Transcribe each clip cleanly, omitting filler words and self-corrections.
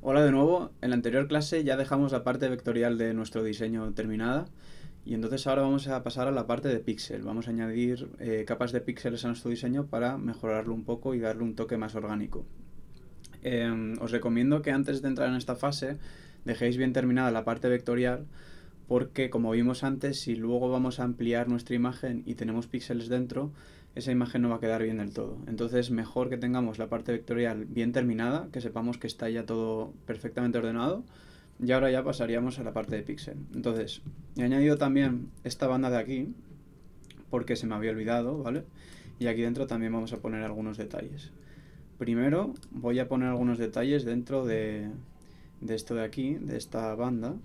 Hola de nuevo, en la anterior clase ya dejamos la parte vectorial de nuestro diseño terminada y entonces ahora vamos a pasar a la parte de píxel. Vamos a añadir capas de píxeles a nuestro diseño para mejorarlo un poco y darle un toque más orgánico. Os recomiendo que antes de entrar en esta fase dejéis bien terminada la parte vectorial porque, como vimos antes, si luego vamos a ampliar nuestra imagen y tenemos píxeles dentro, esa imagen no va a quedar bien del todo. Entonces, mejor que tengamos la parte vectorial bien terminada, que sepamos que está ya todo perfectamente ordenado, y ahora ya pasaríamos a la parte de píxel. Entonces, he añadido también esta banda de aquí, porque se me había olvidado, ¿vale? Y aquí dentro también vamos a poner algunos detalles. Primero voy a poner algunos detalles dentro de esto de aquí, de esta banda.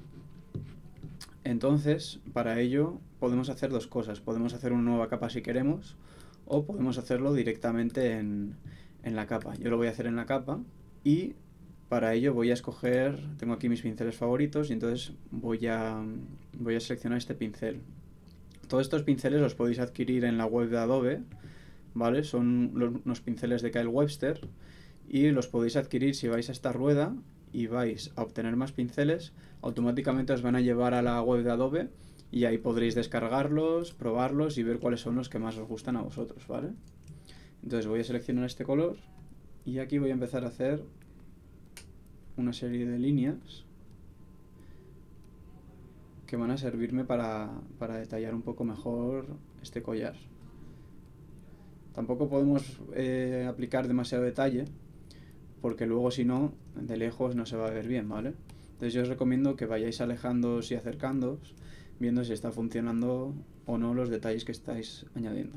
Entonces, para ello podemos hacer dos cosas. Podemos hacer una nueva capa si queremos, o podemos hacerlo directamente en la capa. Yo lo voy a hacer en la capa y para ello voy a escoger, tengo aquí mis pinceles favoritos y entonces voy a seleccionar este pincel. Todos estos pinceles los podéis adquirir en la web de Adobe, ¿vale? Son unos pinceles de Kyle Webster y los podéis adquirir si vais a esta rueda y vais a obtener más pinceles, automáticamente os van a llevar a la web de Adobe y ahí podréis descargarlos, probarlos y ver cuáles son los que más os gustan a vosotros, ¿vale? Entonces voy a seleccionar este color y aquí voy a empezar a hacer una serie de líneas que van a servirme para detallar un poco mejor este collar. Tampoco podemos aplicar demasiado detalle porque luego si no, de lejos no se va a ver bien, ¿vale? Entonces yo os recomiendo que vayáis alejándoos y acercándoos, viendo si está funcionando o no los detalles que estáis añadiendo.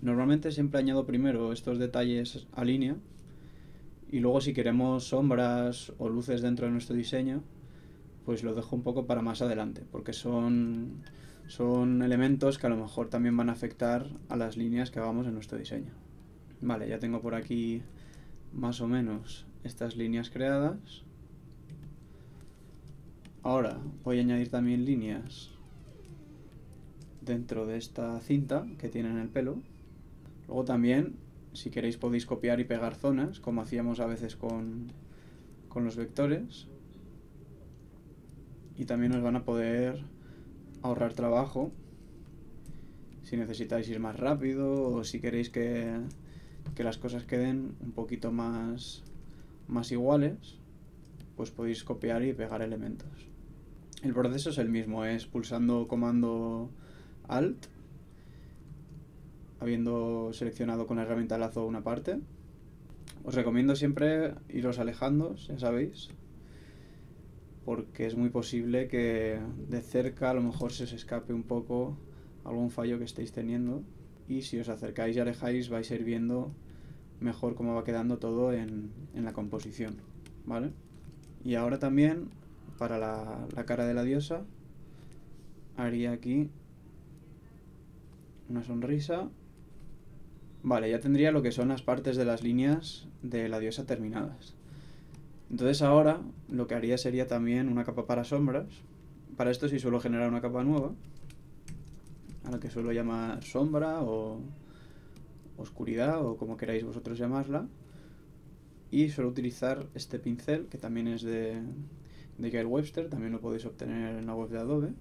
Normalmente siempre añado primero estos detalles a línea y luego si queremos sombras o luces dentro de nuestro diseño, pues lo dejo un poco para más adelante, porque son elementos que a lo mejor también van a afectar a las líneas que hagamos en nuestro diseño. Vale, ya tengo por aquí más o menos estas líneas creadas. Ahora voy a añadir también líneas dentro de esta cinta que tiene en el pelo. Luego también, si queréis, podéis copiar y pegar zonas, como hacíamos a veces con los vectores. Y también os van a poder ahorrar trabajo si necesitáis ir más rápido o si queréis que las cosas queden un poquito más iguales, pues podéis copiar y pegar elementos. El proceso es el mismo, es pulsando comando Alt, habiendo seleccionado con la herramienta lazo una parte. Os recomiendo siempre iros alejando, ya sabéis, porque es muy posible que de cerca a lo mejor se os escape un poco algún fallo que estéis teniendo, y si os acercáis y alejáis vais a ir viendo mejor cómo va quedando todo en la composición, ¿vale? Y ahora también para la cara de la diosa haría aquí una sonrisa. Vale, ya tendría lo que son las partes de las líneas de la diosa terminadas. Entonces ahora lo que haría sería también una capa para sombras. Para esto sí suelo generar una capa nueva, a la que suelo llamar sombra o oscuridad o como queráis vosotros llamarla. Y suelo utilizar este pincel que también es de Kyle Webster, también lo podéis obtener en la web de Adobe.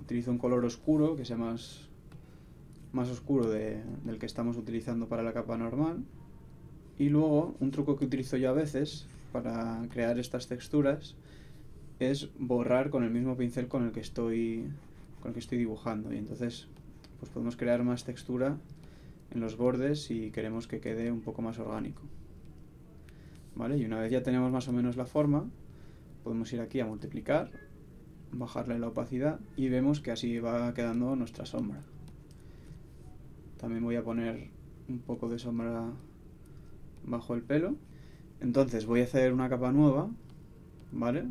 Utilizo un color oscuro que sea más oscuro del que estamos utilizando para la capa normal. Y luego un truco que utilizo yo a veces para crear estas texturas es borrar con el mismo pincel con el que estoy dibujando, y entonces pues podemos crear más textura en los bordes si queremos que quede un poco más orgánico. ¿Vale? Y una vez ya tenemos más o menos la forma, podemos ir aquí a multiplicar, bajarle la opacidad y vemos que así va quedando nuestra sombra. También voy a poner un poco de sombra bajo el pelo. Entonces voy a hacer una capa nueva, ¿vale?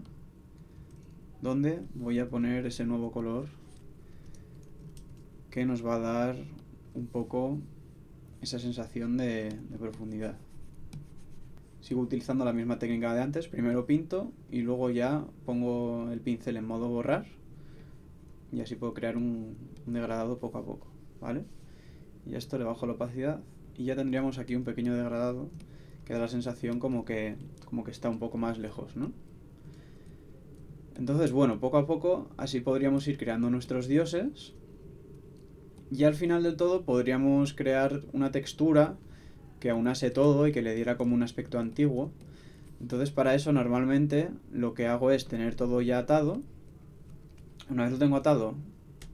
Donde voy a poner ese nuevo color que nos va a dar un poco esa sensación de profundidad. Sigo utilizando la misma técnica de antes, primero pinto y luego ya pongo el pincel en modo borrar y así puedo crear un degradado poco a poco, ¿vale? Y a esto le bajo la opacidad y ya tendríamos aquí un pequeño degradado que da la sensación como que está un poco más lejos, ¿no? Entonces, bueno, poco a poco así podríamos ir creando nuestros dioses y al final del todo podríamos crear una textura que aunase todo y que le diera como un aspecto antiguo. Entonces, para eso normalmente lo que hago es tener todo ya atado. Una vez lo tengo atado,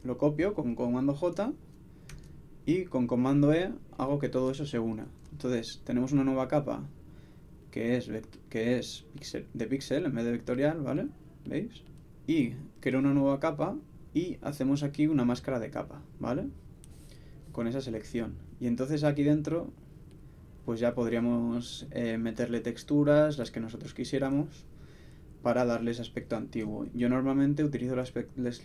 lo copio con comando J y con comando E hago que todo eso se una. Entonces, tenemos una nueva capa que es de píxel en vez de vectorial, ¿vale? ¿Veis? Y creo una nueva capa y hacemos aquí una máscara de capa, ¿vale? Con esa selección. Y entonces aquí dentro pues ya podríamos meterle texturas, las que nosotros quisiéramos, para darles aspecto antiguo. Yo normalmente utilizo las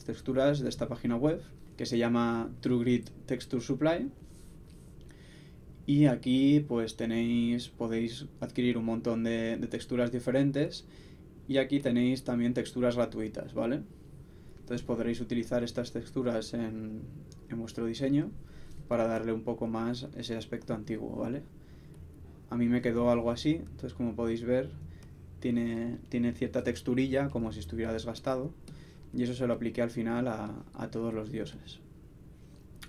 texturas de esta página web, que se llama TrueGrid Texture Supply. Y aquí pues podéis adquirir un montón de texturas diferentes. Y aquí tenéis también texturas gratuitas, ¿vale? Entonces podréis utilizar estas texturas en vuestro diseño para darle un poco más ese aspecto antiguo, ¿vale? A mí me quedó algo así, entonces como podéis ver tiene cierta texturilla como si estuviera desgastado y eso se lo apliqué al final a todos los dioses.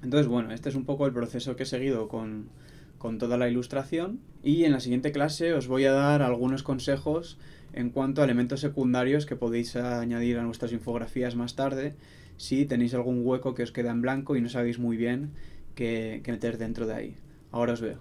Entonces bueno, este es un poco el proceso que he seguido con toda la ilustración y en la siguiente clase os voy a dar algunos consejos en cuanto a elementos secundarios que podéis añadir a vuestras infografías más tarde si tenéis algún hueco que os queda en blanco y no sabéis muy bien qué meter dentro de ahí. Ahora os veo.